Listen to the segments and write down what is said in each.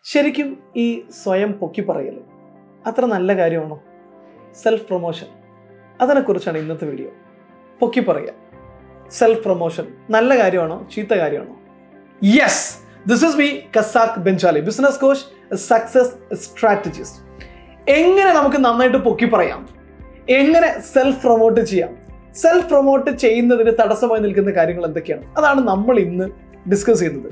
ശരിക്കും ഈ സ്വയം പൊക്കി പറയൽ അത്ര നല്ല കാര്യമാണോ? സെൽഫ് പ്രൊമോഷൻ, അതിനെക്കുറിച്ചാണ് ഇന്നത്തെ വീഡിയോ. പൊക്കി പറയുക, സെൽഫ് പ്രൊമോഷൻ നല്ല കാര്യമാണോ ചീത്ത കാര്യമാണോ? യെസ്, ദിസ് ഈസ് മീ കസാക് ബെൻജാലി, ബിസിനസ് കോച്ച്, സക്സസ് സ്ട്രാറ്റജിസ്റ്റ്. എങ്ങനെ നമുക്ക് നന്നായിട്ട് പൊക്കി പറയാം, എങ്ങനെ സെൽഫ് പ്രൊമോട്ട് ചെയ്യാം, സെൽഫ് പ്രൊമോട്ട് ചെയ്യുന്നതിന് തടസ്സമായി നിൽക്കുന്ന കാര്യങ്ങൾ എന്തൊക്കെയാണ്, അതാണ് നമ്മൾ ഇന്ന് ഡിസ്കസ് ചെയ്യുന്നത്.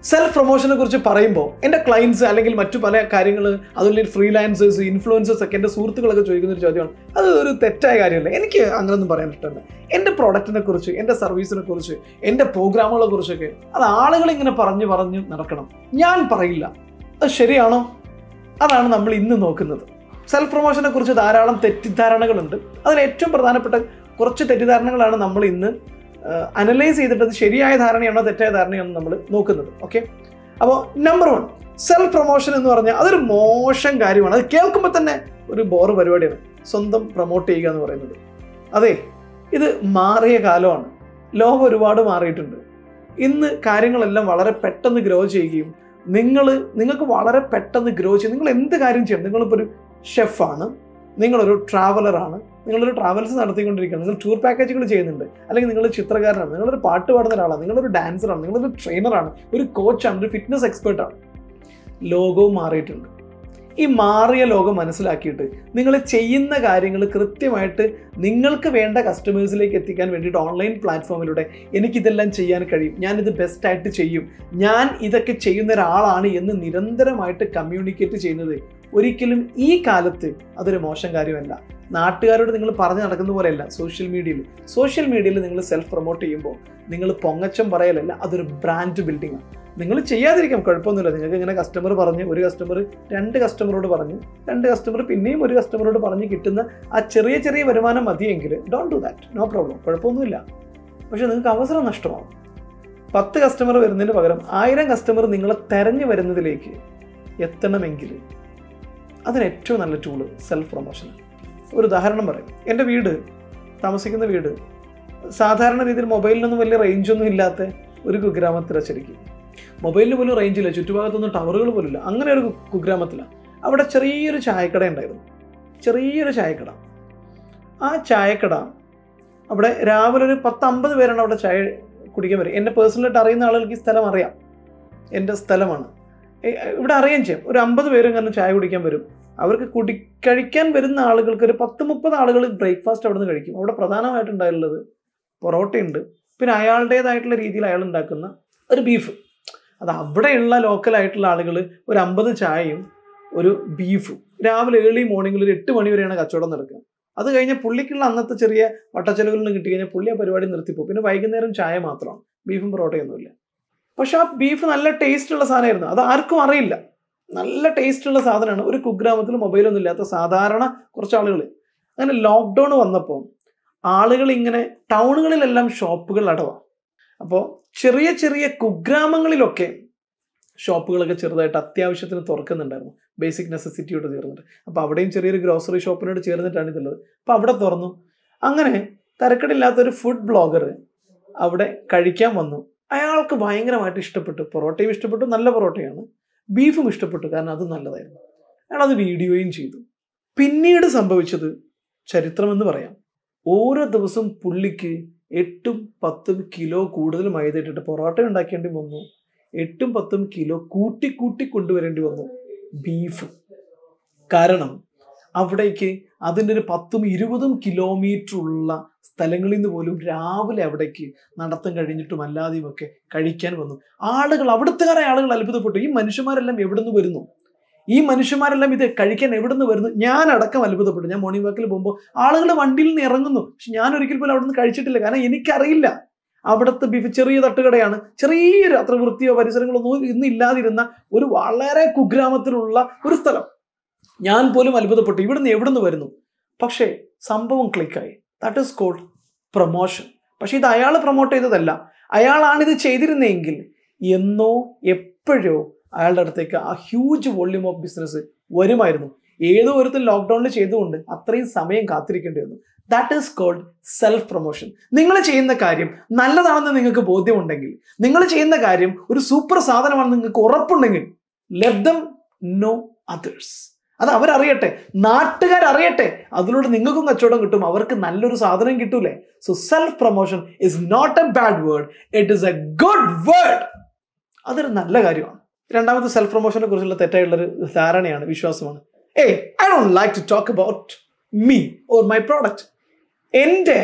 സെൽഫ് പ്രൊമോഷനെ കുറിച്ച് പറയുമ്പോൾ എൻ്റെ ക്ലയൻസ് അല്ലെങ്കിൽ മറ്റു പല കാര്യങ്ങൾ, അതുപോലെ ഫ്രീലാൻസേഴ്സ്, ഇൻഫ്ലുവൻസേഴ്സ് ഒക്കെ എൻ്റെ സുഹൃത്തുക്കളൊക്കെ ചോദിക്കുന്ന ഒരു ചോദ്യമാണ്. അത് ഒരു തെറ്റായ കാര്യമല്ല, എനിക്ക് അങ്ങനെയൊന്നും പറയാൻ ഇഷ്ടമല്ല. എൻ്റെ പ്രോഡക്റ്റിനെ കുറിച്ച്, എൻ്റെ സർവീസിനെ കുറിച്ച്, എൻ്റെ പ്രോഗ്രാമുകളെ കുറിച്ചൊക്കെ അത് ആളുകൾ ഇങ്ങനെ പറഞ്ഞു നടക്കണം, ഞാൻ പറയില്ല. അത് ശരിയാണോ? അതാണ് നമ്മൾ ഇന്ന് നോക്കുന്നത്. സെൽഫ് പ്രൊമോഷനെ കുറിച്ച് ധാരാളം തെറ്റിദ്ധാരണകളുണ്ട്. അതിൽ ഏറ്റവും പ്രധാനപ്പെട്ട കുറച്ച് തെറ്റിദ്ധാരണകളാണ് നമ്മൾ ഇന്ന് അനലൈസ് ചെയ്തിട്ട് അത് ശരിയായ ധാരണയാണോ തെറ്റായ ധാരണയാണോ നമ്മൾ നോക്കുന്നത്. ഓക്കെ, അപ്പോൾ നമ്പർ 1, സെൽഫ് പ്രൊമോഷൻ എന്ന് പറഞ്ഞാൽ അതൊരു മോശം കാര്യമാണ്. അത് കേൾക്കുമ്പോൾ തന്നെ ഒരു ബോറ് പരിപാടിയാണ്, സ്വന്തം പ്രൊമോട്ട് ചെയ്യുക എന്ന് പറയുന്നത്. അതെ, ഇത് മാറിയ കാലമാണ്, ലോകം ഒരുപാട് മാറിയിട്ടുണ്ട്. ഇന്ന് കാര്യങ്ങളെല്ലാം വളരെ പെട്ടെന്ന് ഗ്രോ ചെയ്യുകയും നിങ്ങൾക്ക് വളരെ പെട്ടെന്ന് ഗ്രോ ചെയ്യും. നിങ്ങൾ എന്ത് കാര്യം ചെയ്യണം, നിങ്ങളിപ്പോൾ ഒരു ഷെഫാണ്, നിങ്ങളൊരു ട്രാവലറാണ്, നിങ്ങളൊരു ട്രാവൽസ് നടത്തിക്കൊണ്ടിരിക്കുകയാണ്, നിങ്ങൾ ടൂർ പാക്കേജുകൾ ചെയ്യുന്നുണ്ട്, അല്ലെങ്കിൽ നിങ്ങൾ ചിത്രകാരനാണ്, നിങ്ങളൊരു പാട്ട് പാടുന്ന ഒരാളാണ്, നിങ്ങളൊരു ഡാൻസറാണ്, നിങ്ങളൊരു ട്രെയിനറാണ്, ഒരു കോച്ചാണ്, ഒരു ഫിറ്റ്നസ് എക്സ്പേർട്ടാണ്. ലോകവും മാറിയിട്ടുണ്ട്. ഈ മാറിയ ലോകം മനസ്സിലാക്കിയിട്ട് നിങ്ങൾ ചെയ്യുന്ന കാര്യങ്ങൾ കൃത്യമായിട്ട് നിങ്ങൾക്ക് വേണ്ട കസ്റ്റമേഴ്സിലേക്ക് എത്തിക്കാൻ വേണ്ടിയിട്ട് ഓൺലൈൻ പ്ലാറ്റ്ഫോമിലൂടെ എനിക്കിതെല്ലാം ചെയ്യാൻ കഴിയും, ഞാനിത് ബെസ്റ്റായിട്ട് ചെയ്യും, ഞാൻ ഇതൊക്കെ ചെയ്യുന്ന ഒരാളാണ് എന്ന് നിരന്തരമായിട്ട് കമ്മ്യൂണിക്കേറ്റ് ചെയ്യുന്നത് ഒരിക്കലും ഈ കാലത്ത് അതൊരു മോശം കാര്യമല്ല. നാട്ടുകാരോട് നിങ്ങൾ പറഞ്ഞു നടക്കുന്ന പോലെയല്ല. സോഷ്യൽ മീഡിയയിൽ നിങ്ങൾ സെൽഫ് പ്രൊമോട്ട് ചെയ്യുമ്പോൾ നിങ്ങൾ പൊങ്ങച്ചം പറയലല്ല, അതൊരു ബ്രാൻഡ് ബിൽഡിംഗ് ആണ്. നിങ്ങൾ ചെയ്യാതിരിക്കാം, കുഴപ്പമൊന്നുമില്ല. നിങ്ങൾക്ക് ഇങ്ങനെ കസ്റ്റമർ പറഞ്ഞ്, ഒരു കസ്റ്റമർ 2 കസ്റ്റമറോട് പറഞ്ഞ്, 2 കസ്റ്റമർ പിന്നെയും ഒരു കസ്റ്റമറോട് പറഞ്ഞ് കിട്ടുന്ന ആ ചെറിയ വരുമാനം മതിയെങ്കിൽ don't do that, no problem, കുഴപ്പമൊന്നുമില്ല. പക്ഷെ നിങ്ങൾക്ക് അവസരം നഷ്ടമാവും. 10 കസ്റ്റമർ വരുന്നതിന് പകരം 1000 കസ്റ്റമർ നിങ്ങളെ തെരഞ്ഞു വരുന്നതിലേക്ക് എത്തണമെങ്കിൽ അതിന് ഏറ്റവും നല്ല ടൂള് സെൽഫ് പ്രൊമോഷനാണ്. ഒരു ഉദാഹരണം പറയും. എൻ്റെ താമസിക്കുന്ന വീട് സാധാരണ രീതിയിൽ മൊബൈലിനൊന്നും വലിയ റേഞ്ചൊന്നും ഇല്ലാത്ത ഒരു കുഗ്രാമത്തിലാണ്. ശരിക്കും മൊബൈലിന് പോലും റേഞ്ചില്ല, ചുറ്റുഭാഗത്തൊന്നും ടവറുകൾ പോലും ഇല്ല. അങ്ങനെ ഒരു കുഗ്രാമത്തിലാണ്. അവിടെ ചെറിയൊരു ചായക്കട ഉണ്ടായിരുന്നു, ചെറിയൊരു ചായക്കട. ആ ചായക്കട അവിടെ രാവിലെ ഒരു 10-50 പേരാണ് അവിടെ ചായ കുടിക്കാൻ വരും. എന്നെ പേഴ്സണലായിട്ട് അറിയുന്ന ആളുകൾക്ക് ഈ സ്ഥലം അറിയാം, എൻ്റെ സ്ഥലമാണ്, ഇവിടെ അറിയാൻ ചെയ്യും. ഒരു 50 പേരും കാരണം ചായ കുടിക്കാൻ വരും. അവർക്ക് കഴിക്കാൻ വരുന്ന ആളുകൾക്ക് ഒരു 10-30 ആളുകൾ ബ്രേക്ക്ഫാസ്റ്റ് അവിടെ നിന്ന് കഴിക്കും. അവിടെ പ്രധാനമായിട്ടുണ്ടായിട്ടുള്ളത് പൊറോട്ടയുണ്ട്, പിന്നെ അയാളുടേതായിട്ടുള്ള രീതിയിൽ അയാൾ ഉണ്ടാക്കുന്ന ഒരു ബീഫ്. അത് അവിടെയുള്ള ലോക്കലായിട്ടുള്ള ആളുകൾ ഒരു 50 ചായയും ഒരു ബീഫും രാവിലെ ഏർലി മോർണിംഗിൽ ഒരു 8 മണി വരെയാണ് കച്ചവടം നടക്കുക. അത് കഴിഞ്ഞാൽ പുള്ളിക്കുള്ള അന്നത്തെ ചെറിയ വട്ടച്ചെലവുകളിൽ നിന്ന് കിട്ടി കഴിഞ്ഞാൽ പുള്ളി ആ പരിപാടി നിർത്തിപ്പോകും. പിന്നെ വൈകുന്നേരം ചായ മാത്രമാണ്, ബീഫും പൊറോട്ടയൊന്നുമില്ല. പക്ഷെ ആ ബീഫ് നല്ല ടേസ്റ്റുള്ള സാധനമായിരുന്നു, അത് ആർക്കും അറിയില്ല. നല്ല ടേസ്റ്റുള്ള സാധനമാണ്. ഒരു കുഗ്രാമത്തിൽ മൊബൈലൊന്നും ഇല്ലാത്ത സാധാരണ കുറച്ച് ആളുകൾ. അങ്ങനെ ലോക്ക്ഡൗൺ വന്നപ്പോൾ ആളുകൾ ഇങ്ങനെ ടൗണുകളിലെല്ലാം ഷോപ്പുകൾ അടവാം. അപ്പോൾ ചെറിയ കുഗ്രാമങ്ങളിലൊക്കെ ഷോപ്പുകളൊക്കെ ചെറുതായിട്ട് അത്യാവശ്യത്തിന് തുറക്കുന്നുണ്ടായിരുന്നു, ബേസിക് നെസസിറ്റിയോട് ചേർന്നിട്ട്. അപ്പോൾ അവിടെയും ചെറിയൊരു ഗ്രോസറി ഷോപ്പിനോട് ചേർന്നിട്ടാണ് ഇതുള്ളത്. അപ്പോൾ അവിടെ തുറന്നു. അങ്ങനെ തരക്കടില്ലാത്തൊരു ഫുഡ് ബ്ലോഗർ അവിടെ കഴിക്കാൻ വന്നു. അയാൾക്ക് ഭയങ്കരമായിട്ട് ഇഷ്ടപ്പെട്ടു. പൊറോട്ടയും ഇഷ്ടപ്പെട്ടു, നല്ല പൊറോട്ടയാണ്. ബീഫും ഇഷ്ടപ്പെട്ടു, കാരണം അത് നല്ലതായിരുന്നു. അയാളത് വീഡിയോയും ചെയ്തു. പിന്നീട് സംഭവിച്ചത് ചരിത്രമെന്ന് പറയാം. ഓരോ ദിവസം പുള്ളിക്ക് 8-10 കിലോ കൂടുതൽ മൈദ ഇട്ടിട്ട് പൊറോട്ട ഉണ്ടാക്കേണ്ടി വന്നു. 8-10 കിലോ കൂട്ടി കൊണ്ടുവരേണ്ടി വന്നു ബീഫ്. കാരണം അവിടേക്ക് അതിൻ്റെ ഒരു 10-20 കിലോമീറ്റർ ഉള്ള സ്ഥലങ്ങളിൽ നിന്ന് പോലും രാവിലെ അവിടേക്ക് നടത്തം കഴിഞ്ഞിട്ടും അല്ലാതെയും ഒക്കെ കഴിക്കാൻ വന്നു ആളുകൾ. അവിടുത്തെ ആളുകൾ അത്ഭുതപ്പെട്ടു. ഈ മനുഷ്യന്മാരെല്ലാം എവിടെ നിന്ന് വരുന്നു, ഈ മനുഷ്യന്മാരെല്ലാം ഇത് കഴിക്കാൻ എവിടെ നിന്ന് വരുന്നു? ഞാൻ അടക്കം അത്ഭുതപ്പെട്ടു. ഞാൻ മോർണിംഗ് വാക്കിൽ പോകുമ്പോൾ ആളുകൾ വണ്ടിയിൽ നിന്ന് ഇറങ്ങുന്നു, പക്ഷെ ഞാൻ ഒരിക്കൽ പോലും അവിടെ നിന്ന് കഴിച്ചിട്ടില്ല. കാരണം എനിക്കറിയില്ല അവിടുത്തെ ബീഫ്. ചെറിയ തട്ടുകടയാണ്, ചെറിയൊരു അത്ര വൃത്തിയോ പരിസരങ്ങളൊന്നും ഇന്ന് ഇല്ലാതിരുന്ന ഒരു വളരെ കുഗ്രാമത്തിലുള്ള ഒരു സ്ഥലം. ഞാൻ പോലും അത്ഭുതപ്പെട്ടു, ഇവിടുന്ന് എവിടുന്ന് വരുന്നു. പക്ഷേ സംഭവം ക്ലിക്കായി. That is called promotion. പക്ഷെ ഇത് അയാൾ പ്രൊമോട്ട് ചെയ്തതല്ല, അയാളാണിത് ചെയ്തിരുന്നെങ്കിൽ എന്നോ എപ്പോഴോ അയാളുടെ അടുത്തേക്ക് ആ ഹ്യൂജ് വോള്യൂം ഓഫ് ബിസിനസ് വരുമായിരുന്നു. ഏതോ ഒരുത്തൻ ലോക്ക്ഡൗണിൽ ചെയ്തുകൊണ്ട് അത്രയും സമയം കാത്തിരിക്കേണ്ടി വന്നു. That is called self promotion. നിങ്ങൾ ചെയ്യുന്ന കാര്യം നല്ലതാണെന്ന് നിങ്ങൾക്ക് ബോധ്യമുണ്ടെങ്കിൽ, നിങ്ങൾ ചെയ്യുന്ന കാര്യം ഒരു സൂപ്പർ സാധനമാണെന്ന് നിങ്ങൾക്ക് ഉറപ്പുണ്ടെങ്കിൽ ലെറ്റ് ദം നോ അതേഴ്സ്. അത് അവരറിയട്ടെ, നാട്ടുകാരറിയട്ടെ. അതിലൂടെ നിങ്ങൾക്കും കച്ചവടം കിട്ടും, അവർക്ക് നല്ലൊരു സാധനം കിട്ടൂലേ. So self promotion is not a bad word, it is a good word. അതൊരു നല്ല കാര്യമാണ്. രണ്ടാമത്തെ സെൽഫ് പ്രൊമോഷനെ കുറിച്ചുള്ള തെറ്റായുള്ളൊരു ധാരണയാണ്, വിശ്വാസമാണ്. I don't like to talk about me or my product. എൻ്റെ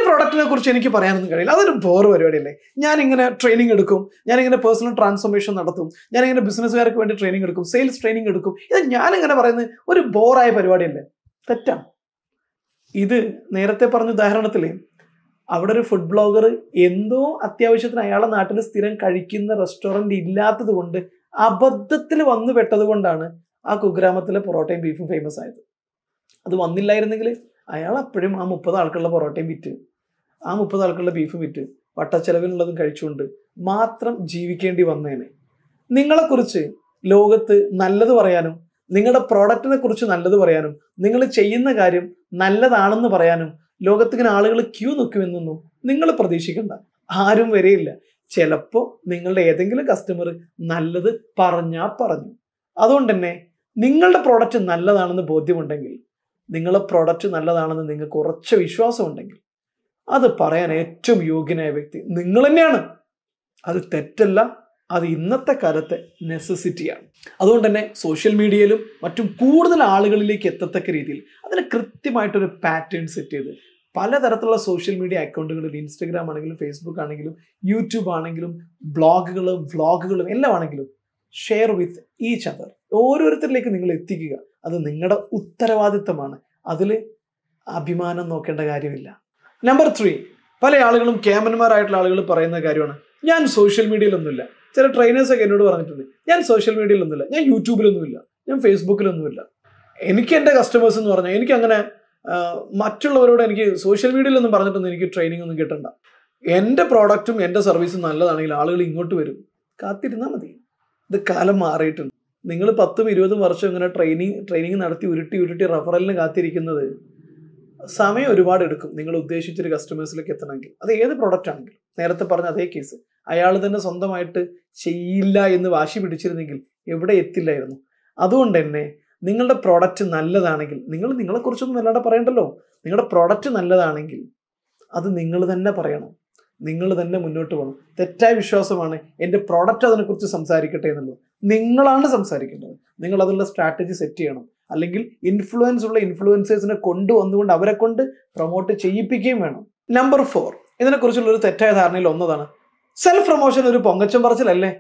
പ്രോഡക്റ്റിനെ കുറിച്ച് എനിക്ക് പറയാനൊന്നും കഴിയില്ല, അതൊരു ബോർ പരിപാടിയല്ലേ. ഞാനിങ്ങനെ ട്രെയിനിങ് എടുക്കും, ഞാനിങ്ങനെ പേഴ്സണൽ ട്രാൻസ്ഫോർമേഷൻ നടത്തും, ഞാനിങ്ങനെ ബിസിനസ്സുകാർക്ക് വേണ്ടി ട്രെയിനിങ് എടുക്കും, സെയിൽസ് ട്രെയിനിങ് എടുക്കും. ഇത് ഞാനിങ്ങനെ പറയുന്നത് ഒരു ബോറായ പരിപാടിയല്ലേ? തെറ്റാണ്. ഇത് നേരത്തെ പറഞ്ഞ ഉദാഹരണത്തിൽ അവിടെ ഒരു ഫുഡ് ബ്ലോഗർ എന്തോ അത്യാവശ്യത്തിന് അയാളെ നാട്ടിൽ സ്ഥിരം കഴിക്കുന്ന റെസ്റ്റോറൻറ്റ് ഇല്ലാത്തത് കൊണ്ട് അബദ്ധത്തിൽ വന്നു പെട്ടത് കൊണ്ടാണ് ആ കുഗ്രാമത്തിലെ പൊറോട്ടയും ബീഫും ഫേമസ് ആയത്. അത് വന്നില്ലായിരുന്നെങ്കിൽ അയാൾ അപ്പോഴും ആ 30 ആൾക്കുള്ള പൊറോട്ടയും വിറ്റ്, ആ 30 ആൾക്കുള്ള ബീഫും വിറ്റ് വട്ടച്ചെലവിനുള്ളതും കഴിച്ചുകൊണ്ട് മാത്രം ജീവിക്കേണ്ടി വന്നേനെ. നിങ്ങളെക്കുറിച്ച് ലോകത്ത് നല്ലത് പറയാനും, നിങ്ങളുടെ പ്രോഡക്റ്റിനെ കുറിച്ച് നല്ലത് പറയാനും, നിങ്ങൾ ചെയ്യുന്ന കാര്യം നല്ലതാണെന്ന് പറയാനും ലോകത്തിങ്ങനെ ആളുകൾ ക്യൂ നിൽക്കുമെന്നൊന്നും നിങ്ങൾ പ്രതീക്ഷിക്കണ്ട. ആരും വരെയില്ല. ചിലപ്പോൾ നിങ്ങളുടെ ഏതെങ്കിലും കസ്റ്റമർ നല്ലത് പറഞ്ഞാൽ പറഞ്ഞു. അതുകൊണ്ട് തന്നെ നിങ്ങളുടെ പ്രോഡക്റ്റ് നല്ലതാണെന്ന് ബോധ്യമുണ്ടെങ്കിൽ, നിങ്ങളുടെ പ്രോഡക്റ്റ് നല്ലതാണെന്ന് നിങ്ങൾക്ക് ഉറച്ച വിശ്വാസം ഉണ്ടെങ്കിൽ, അത് പറയാൻ ഏറ്റവും യോഗ്യനായ വ്യക്തി നിങ്ങൾ തന്നെയാണ്. അത് തെറ്റല്ല, അത് ഇന്നത്തെ കാലത്തെ നെസസിറ്റിയാണ്. അതുകൊണ്ട് തന്നെ സോഷ്യൽ മീഡിയയിലും മറ്റും കൂടുതൽ ആളുകളിലേക്ക് എത്തത്തക്ക രീതിയിൽ അതിന് കൃത്യമായിട്ടൊരു പാറ്റേൺ സെറ്റ് ചെയ്ത് പലതരത്തിലുള്ള സോഷ്യൽ മീഡിയ അക്കൗണ്ടുകളിൽ, ഇൻസ്റ്റഗ്രാം ആണെങ്കിലും ഫേസ്ബുക്ക് ആണെങ്കിലും യൂട്യൂബ് ആണെങ്കിലും ബ്ലോഗുകളും വ്ളോഗുകളും എല്ലാം ആണെങ്കിലും ഷെയർ വിത്ത് ഈച്ച് അതർ. ഓരോരുത്തരിലേക്ക് നിങ്ങൾ എത്തിക്കുക. അത് നിങ്ങളുടെ ഉത്തരവാദിത്തമാണ്. അതിൽ അഭിമാനം നോക്കേണ്ട കാര്യമില്ല. നമ്പർ 3, പല ആളുകളും ക്യാമന്മാരായിട്ടുള്ള ആളുകൾ പറയുന്ന കാര്യമാണ്, ഞാൻ സോഷ്യൽ മീഡിയയിലൊന്നുമില്ല. ചില ട്രെയിനേഴ്സൊക്കെ എന്നോട് പറഞ്ഞിട്ടുണ്ട്, ഞാൻ സോഷ്യൽ മീഡിയയിലൊന്നുമില്ല, ഞാൻ യൂട്യൂബിലൊന്നുമില്ല, ഞാൻ ഫേസ്ബുക്കിലൊന്നുമില്ല. എനിക്ക് എൻ്റെ കസ്റ്റമേഴ്സ് എന്ന് പറഞ്ഞാൽ എനിക്കങ്ങനെ മറ്റുള്ളവരോട് എനിക്ക് സോഷ്യൽ മീഡിയയിലൊന്നും പറഞ്ഞിട്ടൊന്നും എനിക്ക് ട്രെയിനിങ് ഒന്നും കിട്ടണ്ട. എൻ്റെ പ്രോഡക്റ്റും എൻ്റെ സർവീസും നല്ലതാണെങ്കിൽ ആളുകൾ ഇങ്ങോട്ട് വരും, കാത്തിരുന്നാൽ മതി. ഇത് കാലം മാറിയിട്ടുണ്ട്. നിങ്ങൾ 10-20 വർഷം ഇങ്ങനെ ട്രെയിനിങ് നടത്തി ഉരുട്ടി റെഫറലിന് കാത്തിരിക്കുന്നത് സമയം ഒരുപാട് എടുക്കും. നിങ്ങൾ ഉദ്ദേശിച്ചൊരു കസ്റ്റമേഴ്സിലേക്ക് എത്തണമെങ്കിൽ, അത് ഏത് പ്രോഡക്റ്റ് ആണെങ്കിലും. നേരത്തെ പറഞ്ഞ അതേ കേസ്, അയാൾ തന്നെ സ്വന്തമായിട്ട് ചെയ്യില്ല എന്ന് വാശി പിടിച്ചിരുന്നെങ്കിൽ എവിടെ എത്തില്ലായിരുന്നു. അതുകൊണ്ട് തന്നെ നിങ്ങളുടെ പ്രോഡക്റ്റ് നല്ലതാണെങ്കിൽ, നിങ്ങളെക്കുറിച്ചൊന്നും വല്ലാതെ പറയണ്ടല്ലോ. നിങ്ങളുടെ പ്രോഡക്റ്റ് നല്ലതാണെങ്കിൽ അത് നിങ്ങൾ തന്നെ പറയണം, നിങ്ങൾ തന്നെ മുന്നോട്ട് പോകണം. തെറ്റായ വിശ്വാസമാണ് എൻ്റെ പ്രോഡക്റ്റ് അതിനെക്കുറിച്ച് സംസാരിക്കട്ടെ എന്നുള്ളത്. നിങ്ങളാണ് സംസാരിക്കേണ്ടത്. നിങ്ങൾ അതിനുള്ള സ്ട്രാറ്റജി സെറ്റ് ചെയ്യണം. അല്ലെങ്കിൽ ഇൻഫ്ലുവൻസ് ഉള്ള ഇൻഫ്ലുവൻസേഴ്സിനെ കൊണ്ടുവന്നുകൊണ്ട് അവരെ കൊണ്ട് പ്രൊമോട്ട് ചെയ്യിപ്പിക്കുകയും വേണം. നമ്പർ 4, ഇതിനെക്കുറിച്ചുള്ള ഒരു തെറ്റായ ധാരണയിൽ ഒന്നതാണ്, സെൽഫ് പ്രൊമോഷൻ ഒരു പൊങ്ങച്ചം പറച്ചിലല്ലേ.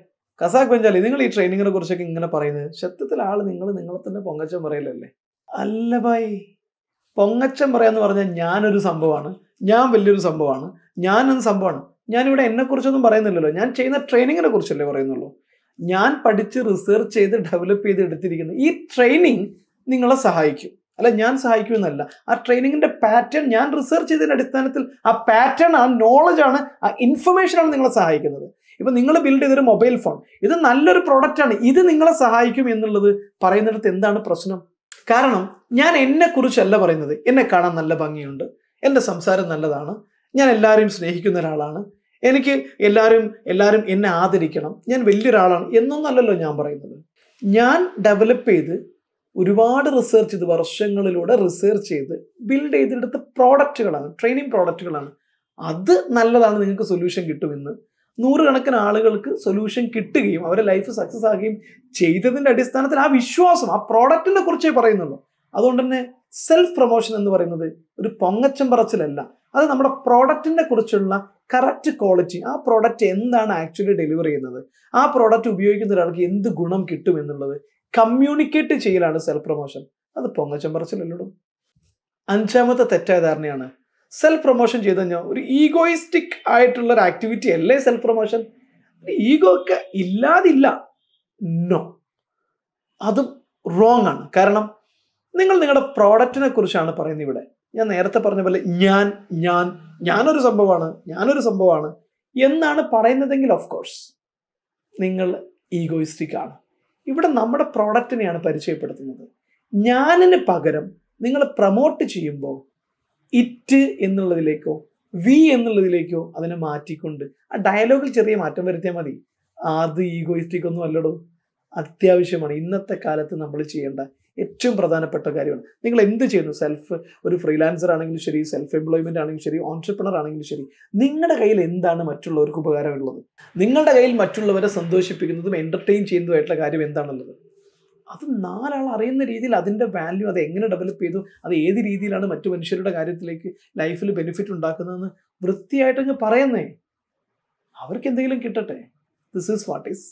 കസാക് ബെഞ്ചാലി, നിങ്ങൾ ഈ ട്രെയിനിങ്ങിനെ കുറിച്ചൊക്കെ ഇങ്ങനെ പറയുന്നത് സത്യത്തിൽ നിങ്ങളെ തന്നെ പൊങ്ങച്ചം പറയലല്ലേ? അല്ല ഭായി, പൊങ്ങച്ചം പറയാന്ന് പറഞ്ഞാൽ ഞാനൊരു സംഭവമാണ്, ഞാൻ വലിയൊരു സംഭവമാണ്, ഞാനൊരു സംഭവമാണ്. ഞാനിവിടെ എന്നെക്കുറിച്ചൊന്നും പറയുന്നില്ലല്ലോ, ഞാൻ ചെയ്യുന്ന ട്രെയിനിങ്ങിനെ കുറിച്ചല്ലേ പറയുന്നുള്ളൂ. ഞാൻ പഠിച്ച് റിസർച്ച് ചെയ്ത് ഡെവലപ്പ് ചെയ്ത് എടുത്തിരിക്കുന്ന ഈ ട്രെയിനിങ് നിങ്ങളെ സഹായിക്കും. അല്ല, ഞാൻ സഹായിക്കുമെന്നല്ല, ആ ട്രെയിനിങ്ങിന്റെ പാറ്റേൺ ഞാൻ റിസർച്ച് ചെയ്തതിന്റെ അടിസ്ഥാനത്തിൽ ആ പാറ്റേൺ, ആ നോളജാണ്, ആ ഇൻഫർമേഷനാണ് നിങ്ങളെ സഹായിക്കുന്നത്. ഇപ്പൊ നിങ്ങൾ ബിൽഡ് ചെയ്തൊരു മൊബൈൽ ഫോൺ, ഇത് നല്ലൊരു പ്രോഡക്റ്റ് ആണ്, ഇത് നിങ്ങളെ സഹായിക്കും എന്നുള്ളത് പറയുന്നിടത്ത് എന്താണ് പ്രശ്നം? കാരണം ഞാൻ എന്നെ കുറിച്ചല്ല പറയുന്നത്. എന്നെ കാണാൻ നല്ല ഭംഗിയുണ്ട്, എൻ്റെ സംസാരം നല്ലതാണ്, ഞാൻ എല്ലാവരെയും സ്നേഹിക്കുന്ന ഒരാളാണ്, എനിക്ക് എല്ലാവരും എന്നെ ആദരിക്കണം, ഞാൻ വലിയൊരാളാണ് എന്നൊന്നല്ലല്ലോ ഞാൻ പറയുന്നത്. ഞാൻ ഡെവലപ്പ് ചെയ്ത് ഒരുപാട് റിസർച്ച് ചെയ്ത് വർഷങ്ങളിലൂടെ റിസർച്ച് ചെയ്ത് ബിൽഡ് ചെയ്തെടുത്ത പ്രോഡക്റ്റുകളാണ്, ട്രെയിനിങ് പ്രോഡക്റ്റുകളാണ്. അത് നല്ലതാണ്, നിങ്ങൾക്ക് സൊല്യൂഷൻ കിട്ടുമെന്ന് 100 കണക്കിന് ആളുകൾക്ക് സൊല്യൂഷൻ കിട്ടുകയും അവരുടെ ലൈഫ് സക്സസ് ആകുകയും ചെയ്തതിൻ്റെ അടിസ്ഥാനത്തിൽ ആ വിശ്വാസം ആ പ്രോഡക്റ്റിനെ കുറിച്ചേ പറയുന്നുള്ളൂ. അതുകൊണ്ട് തന്നെ സെൽഫ് പ്രൊമോഷൻ എന്ന് പറയുന്നത് ഒരു പൊങ്ങച്ചം പറച്ചിലല്ല. അത് നമ്മുടെ പ്രോഡക്റ്റിനെ കുറിച്ചുള്ള കറക്റ്റ് ക്വാളിറ്റി, ആ പ്രോഡക്റ്റ് എന്താണ് ആക്ച്വലി ഡെലിവർ ചെയ്യുന്നത്, ആ പ്രോഡക്റ്റ് ഉപയോഗിക്കുന്ന ഒരാൾക്ക് എന്ത് ഗുണം കിട്ടും എന്നുള്ളത് കമ്മ്യൂണിക്കേറ്റ് ചെയ്യലാണ് സെൽഫ് പ്രൊമോഷൻ. അത് പൊങ്ങച്ചം പറച്ചിലല്ലോ. 5ാമത്തെ തെറ്റായ ധാരണയാണ്, സെൽഫ് പ്രൊമോഷൻ ചെയ്ത് കഴിഞ്ഞാൽ ഒരു ഈഗോയിസ്റ്റിക് ആയിട്ടുള്ള ഒരു ആക്ടിവിറ്റി അല്ലേ സെൽഫ് പ്രൊമോഷൻ. ഈഗോ ഒക്കെ ഇല്ലാതില്ല, നോ, അതും റോങ് ആണ്. കാരണം നിങ്ങൾ നിങ്ങളുടെ പ്രോഡക്റ്റിനെ കുറിച്ചാണ് പറയുന്നത്. ഇവിടെ ഞാൻ നേരത്തെ പറഞ്ഞ പോലെ ഞാനൊരു സംഭവമാണ് എന്നാണ് പറയുന്നതെങ്കിൽ ഓഫ് കോഴ്സ് നിങ്ങൾ ഈഗോയിസ്റ്റിക് ആണ്. ഇവിടെ നമ്മുടെ പ്രോഡക്റ്റിനെയാണ് പരിചയപ്പെടുത്തുന്നത്. ഞാനിന് പകരം നിങ്ങൾ പ്രൊമോട്ട് ചെയ്യുമ്പോൾ ഇറ്റ് എന്നുള്ളതിലേക്കോ വി എന്നുള്ളതിലേക്കോ അതിനെ മാറ്റിക്കൊണ്ട് ആ ഡയലോഗിൽ ചെറിയ മാറ്റം വരുത്തിയാൽ മതി. അത് ഈഗോയിസ്റ്റിക് ഒന്നും അല്ലടോ. അത്യാവശ്യമാണ്. ഇന്നത്തെ കാലത്ത് നമ്മൾ ചെയ്യേണ്ട ഏറ്റവും പ്രധാനപ്പെട്ട കാര്യമാണ്. നിങ്ങൾ എന്ത് ചെയ്യുന്നു, ഒരു ഫ്രീലാൻസർ ആണെങ്കിലും ശരി, സെൽഫ് എംപ്ലോയ്മെന്റ് ആണെങ്കിലും ശരി, ഓൺട്രപ്രണർ ആണെങ്കിലും ശരി, നിങ്ങളുടെ കയ്യിൽ എന്താണ് മറ്റുള്ളവർക്ക് ഉപകാരമുള്ളത്? നിങ്ങളുടെ കയ്യിൽ മറ്റുള്ളവരെ സന്തോഷിപ്പിക്കുന്നതും എന്റർടൈൻ ചെയ്യുന്നതുമായിട്ടുള്ള കാര്യം എന്താണുള്ളത്? അത് 4 ആൾ അറിയുന്ന രീതിയിൽ അതിൻ്റെ വാല്യൂ, അത് എങ്ങനെ ഡെവലപ്പ് ചെയ്തു, അത് ഏത് രീതിയിലാണ് മറ്റു മനുഷ്യരുടെ കാര്യത്തിലേക്ക് ലൈഫിൽ ബെനിഫിറ്റ് ഉണ്ടാക്കുന്നതെന്ന് വൃത്തിയായിട്ടങ്ങ് പറയുന്നേ. അവർക്ക് എന്തെങ്കിലും കിട്ടട്ടെ. This is what is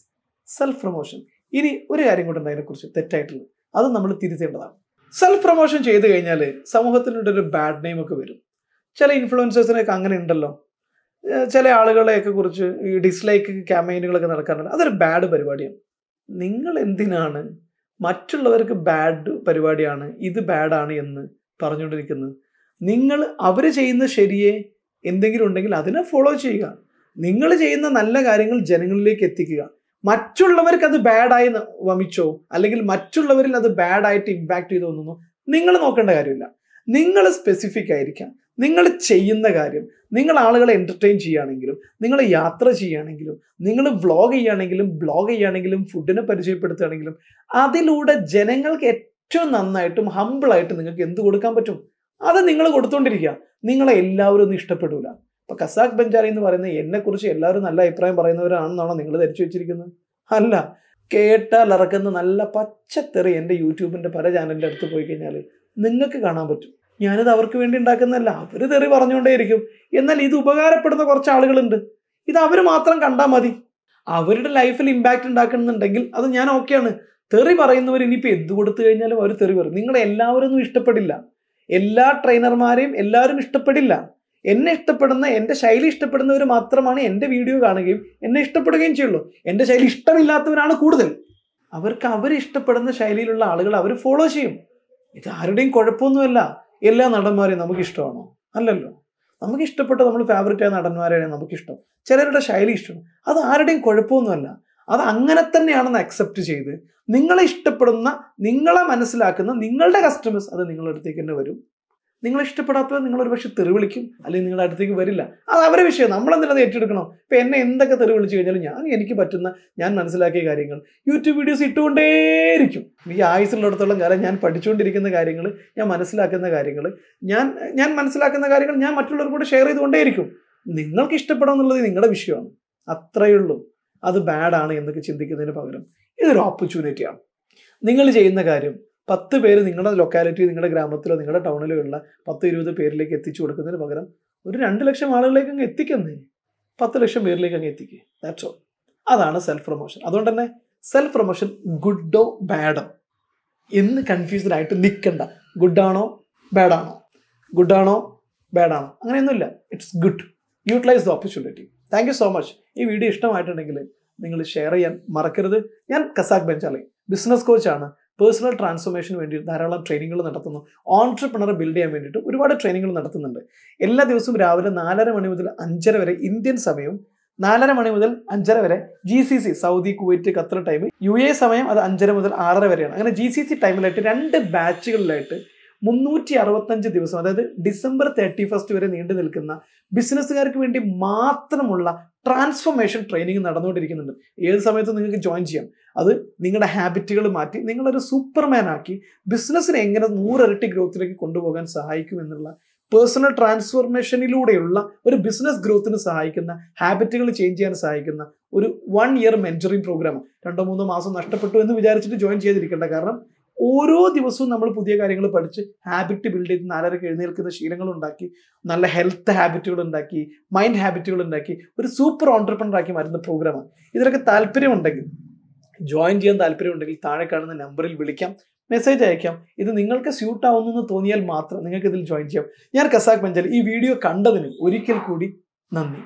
self promotion. ഇനി ഒരു കാര്യം കൂടെ ഉണ്ട് അതിനെക്കുറിച്ച് തെറ്റായിട്ടുള്ളത്, അത് നമ്മൾ തിരുത്തേണ്ടതാണ്. സെൽഫ് പ്രൊമോഷൻ ചെയ്ത് കഴിഞ്ഞാൽ സമൂഹത്തിൻ്റെ ഒരു ബാഡ് നെയിം ഒക്കെ വരും. ചില ഇൻഫ്ലുവൻസേഴ്സിനൊക്കെ അങ്ങനെ ഉണ്ടല്ലോ, ചില ആളുകളെയൊക്കെ കുറിച്ച് ഈ ഡിസ്ലൈക്ക് ക്യാമ്പയിനുകളൊക്കെ നടക്കാറുണ്ട്. അതൊരു ബാഡ് പരിപാടിയാണ്. നിങ്ങൾ എന്തിനാണ് മറ്റുള്ളവർക്ക് ബാഡ് പരിപാടിയാണ്, ഇത് ബാഡാണ് എന്ന് പറഞ്ഞുകൊണ്ടിരിക്കുന്നത്? നിങ്ങൾ അവർ ചെയ്യുന്ന ശരിയെ എന്തെങ്കിലും ഉണ്ടെങ്കിൽ അതിനെ ഫോളോ ചെയ്യുക. നിങ്ങൾ ചെയ്യുന്ന നല്ല കാര്യങ്ങൾ ജനങ്ങളിലേക്ക് എത്തിക്കുക. മറ്റുള്ളവർക്ക് അത് ബാഡായി വമിച്ചോ അല്ലെങ്കിൽ മറ്റുള്ളവരിൽ അത് ബാഡായിട്ട് ഇമ്പാക്ട് ചെയ്ത് തോന്നുന്നു നിങ്ങൾ നോക്കേണ്ട കാര്യമില്ല. നിങ്ങൾ സ്പെസിഫിക് ആയിരിക്കാം. നിങ്ങൾ ചെയ്യുന്ന കാര്യം, നിങ്ങൾ ആളുകളെ എൻ്റർടൈൻ ചെയ്യുകയാണെങ്കിലും, നിങ്ങൾ യാത്ര ചെയ്യുകയാണെങ്കിലും, നിങ്ങൾ വ്ളോഗ് ചെയ്യുകയാണെങ്കിലും ഫുഡിനെ പരിചയപ്പെടുത്തുകയാണെങ്കിലും, അതിലൂടെ ജനങ്ങൾക്ക് ഏറ്റവും നന്നായിട്ടും ഹമ്പിളായിട്ടും നിങ്ങൾക്ക് എന്ത് കൊടുക്കാൻ പറ്റും അത് നിങ്ങൾ കൊടുത്തുകൊണ്ടിരിക്കുക. നിങ്ങളെ എല്ലാവരും ഒന്നും ഇഷ്ടപ്പെടില്ല. ഇപ്പൊ കസാഖ് ബെഞ്ചാലി എന്ന് പറയുന്ന എന്നെക്കുറിച്ച് എല്ലാവരും നല്ല അഭിപ്രായം പറയുന്നവരാണെന്നാണോ നിങ്ങൾ ധരിച്ചു വെച്ചിരിക്കുന്നത്? അല്ല. കേട്ടാൽ ഇറക്കുന്ന നല്ല പച്ചത്തെറി എൻ്റെ യൂട്യൂബിൻ്റെ പല ചാനലിൻ്റെ അടുത്ത് പോയി കഴിഞ്ഞാൽ നിങ്ങൾക്ക് കാണാൻ പറ്റും. ഞാനിത് അവർക്ക് വേണ്ടി ഉണ്ടാക്കുന്നതല്ല, അവർ തെറി പറഞ്ഞുകൊണ്ടേയിരിക്കും. എന്നാൽ ഇത് ഉപകാരപ്പെടുന്ന കുറച്ച് ആളുകളുണ്ട്. ഇത് അവർ മാത്രം കണ്ടാൽ മതി. അവരുടെ ലൈഫിൽ ഇമ്പാക്റ്റ് ഉണ്ടാക്കുന്നുണ്ടെങ്കിൽ അത് ഞാൻ ഓക്കെയാണ്. തെറി പറയുന്നവർ ഇനിയിപ്പോൾ എന്ത് കൊടുത്തു കഴിഞ്ഞാലും അവർ തെറി പറയും. നിങ്ങളെ എല്ലാവരും ഒന്നും ഇഷ്ടപ്പെടില്ല. എല്ലാ ട്രെയിനർമാരെയും എല്ലാവരും ഇഷ്ടപ്പെടില്ല. എന്നെ ഇഷ്ടപ്പെടുന്ന, എൻ്റെ ശൈലി ഇഷ്ടപ്പെടുന്നവർ മാത്രമാണ് എൻ്റെ വീഡിയോ കാണുകയും എന്നെ ഇഷ്ടപ്പെടുകയും ചെയ്യുള്ളൂ. എൻ്റെ ശൈലി ഇഷ്ടമില്ലാത്തവരാണ് കൂടുതൽ. അവർക്ക് അവർ ഇഷ്ടപ്പെടുന്ന ശൈലിയിലുള്ള ആളുകൾ അവർ ഫോളോ ചെയ്യും. ഇത് ആരുടെയും കുഴപ്പമൊന്നുമല്ല. എല്ലാ നടന്മാരെയും നമുക്ക് ഇഷ്ടമാണോ? അല്ലല്ലോ. നമുക്ക് ഇഷ്ടപ്പെട്ട നമ്മൾ ഫേവറേറ്റ് ആയ നടന്മാരെയാണ് നമുക്കിഷ്ടം. ചിലരുടെ ശൈലി ഇഷ്ടമാണ്. അത് ആരുടെയും കുഴപ്പമൊന്നുമല്ല. അത് അങ്ങനെ തന്നെയാണെന്ന് അക്സെപ്റ്റ് ചെയ്ത് നിങ്ങളെ ഇഷ്ടപ്പെടുന്ന, നിങ്ങളെ മനസ്സിലാക്കുന്ന നിങ്ങളുടെ കസ്റ്റമേഴ്സ് അത് നിങ്ങളുടെ അടുത്തേക്ക് തന്നെ വരും. നിങ്ങളെ ഇഷ്ടപ്പെടാത്തവർ നിങ്ങളൊരു പക്ഷെ തെറി വിളിക്കും, അല്ലെങ്കിൽ നിങ്ങളുടെ അടുത്തേക്ക് വരില്ല. അത് അവരുടെ വിഷയം. നമ്മളെന്തിനത് ഏറ്റെടുക്കണം? ഇപ്പം എന്നെ എന്തൊക്കെ തെറി വിളിച്ചു കഴിഞ്ഞാലും എനിക്ക് പറ്റുന്ന, ഞാൻ മനസ്സിലാക്കിയ കാര്യങ്ങൾ യൂട്യൂബ് വീഡിയോസ് ഇട്ടുകൊണ്ടേയിരിക്കും. ഈ ആയുസുള്ളിടത്തോളം കാലം ഞാൻ പഠിച്ചുകൊണ്ടിരിക്കുന്ന കാര്യങ്ങൾ, ഞാൻ മനസ്സിലാക്കുന്ന കാര്യങ്ങൾ, ഞാൻ മനസ്സിലാക്കുന്ന കാര്യങ്ങൾ ഞാൻ മറ്റുള്ളവർ കൂടെ ഷെയർ ചെയ്തുകൊണ്ടേയിരിക്കും. നിങ്ങൾക്ക് ഇഷ്ടപ്പെടാം എന്നുള്ളത് നിങ്ങളുടെ വിഷയമാണ്. അത്രയേ ഉള്ളൂ. അത് ബാഡാണ് എന്നൊക്കെ ചിന്തിക്കുന്നതിന് പകരം ഇതൊരു ഓപ്പർച്യൂണിറ്റിയാണ്. നിങ്ങൾ ചെയ്യുന്ന കാര്യം 10 പേര് നിങ്ങളുടെ ലൊക്കാലിറ്റി, നിങ്ങളുടെ ഗ്രാമത്തിലോ നിങ്ങളുടെ ടൗണിലോ ഉള്ള 10-20 പേരിലേക്ക് എത്തിച്ചു കൊടുക്കുന്നതിന് പകരം ഒരു 2 ലക്ഷം ആളുകളിലേക്ക് അങ്ങ് എത്തിക്കുന്നേ, 10 ലക്ഷം പേരിലേക്ക് അങ്ങ് എത്തിക്കുക. That's all. അതാണ് സെൽഫ് പ്രൊമോഷൻ. അതുകൊണ്ട് തന്നെ സെൽഫ് പ്രൊമോഷൻ ഗുഡോ ബാഡോ എന്ന് കൺഫ്യൂസ്ഡ് ആയിട്ട് നിൽക്കണ്ട. ഗുഡാണോ ബാഡാണോ, ഗുഡാണോ ബാഡാണോ, അങ്ങനെയൊന്നുമില്ല. It's good. Utilize the opportunity. Thank you so much. ഈ വീഡിയോ ഇഷ്ടമായിട്ടുണ്ടെങ്കിൽ നിങ്ങൾ ഷെയർ ചെയ്യാൻ മറക്കരുത്. ഞാൻ കസാഖ് ബെഞ്ചാലി, ബിസിനസ് കോച്ചാണ്. പേഴ്സണൽ ട്രാൻസ്ഫോർമേഷന് വേണ്ടി ധാരാളം ട്രെയിനിങ്ങുകൾ നടത്തുന്നു. ഓൺട്രപ്രണറെ ബിൽഡ് ചെയ്യാൻ വേണ്ടിയിട്ട് ഒരുപാട് ട്രെയിനിങ്ങുകൾ നടത്തുന്നുണ്ട്. എല്ലാ ദിവസവും രാവിലെ 4:30 മണി മുതൽ 5:30 വരെ ഇന്ത്യൻ സമയവും, 4:30 മണി മുതൽ 5:30 വരെ GCC, Saudi, Kuwait, Qatar time, UAE സമയം അത് 5:30 മുതൽ 6:30 വരെയാണ്. അങ്ങനെ GCC ടൈമിലായിട്ട് 2 ബാച്ചുകളിലായിട്ട് 365 ദിവസം, അതായത് ഡിസംബർ 31 വരെ നീണ്ടു നിൽക്കുന്ന ബിസിനസ്സുകാർക്ക് വേണ്ടി മാത്രമുള്ള ട്രാൻസ്ഫോർമേഷൻ ട്രെയിനിങ് നടന്നുകൊണ്ടിരിക്കുന്നുണ്ട്. ഏത് സമയത്തും നിങ്ങൾക്ക് ജോയിൻ ചെയ്യാം. അത് നിങ്ങളുടെ ഹാബിറ്റുകൾ മാറ്റി നിങ്ങളൊരു സൂപ്പർമാൻ ആക്കി ബിസിനസ്സിനെ എങ്ങനെ 100 ഇരട്ടി ഗ്രോത്തിലേക്ക് കൊണ്ടുപോകാൻ സഹായിക്കുമെന്നുള്ള പേഴ്സണൽ ട്രാൻസ്ഫോർമേഷനിലൂടെയുള്ള ഒരു ബിസിനസ് ഗ്രോത്തിന് സഹായിക്കുന്ന, ഹാബിറ്റുകൾ ചേഞ്ച് ചെയ്യാൻ സഹായിക്കുന്ന ഒരു 1 ഇയർ മെന്ററിംഗ് പ്രോഗ്രാം. 2-3 മാസം നഷ്ടപ്പെട്ടു എന്ന് വിചാരിച്ചിട്ട് ജോയിൻ ചെയ്തിരിക്കേണ്ട. കാരണം ഓരോ ദിവസവും നമ്മൾ പുതിയ കാര്യങ്ങൾ പഠിച്ച് ഹാബിറ്റ് ബിൽഡ് ചെയ്ത് 4:30 എഴുന്നേൽക്കുന്ന ശീലങ്ങൾ ഉണ്ടാക്കി, നല്ല ഹെൽത്ത് ഹാബിറ്റുകൾ ഉണ്ടാക്കി, മൈൻഡ് ഹാബിറ്റുകൾ ഉണ്ടാക്കി ഒരു സൂപ്പർ ഓൺട്രപ്രണർ ആക്കി മാറ്റുന്ന പ്രോഗ്രാമാണ്. ഇതിലൊക്കെ താല്പര്യമുണ്ടെങ്കിൽ, ജോയിൻ ചെയ്യാൻ താല്പര്യമുണ്ടെങ്കിൽ താഴെ കാണുന്ന നമ്പറിൽ വിളിക്കാം, മെസ്സേജ് അയക്കാം. ഇത് നിങ്ങൾക്ക് സ്യൂട്ട് ആവുന്നു തോന്നിയാൽ മാത്രം നിങ്ങൾക്ക് ഇതിൽ ജോയിൻ ചെയ്യാം. ഞാൻ കസാഖ് ബെഞ്ചാലി. ഈ വീഡിയോ കണ്ടതിന് ഒരിക്കൽ കൂടി നന്ദി.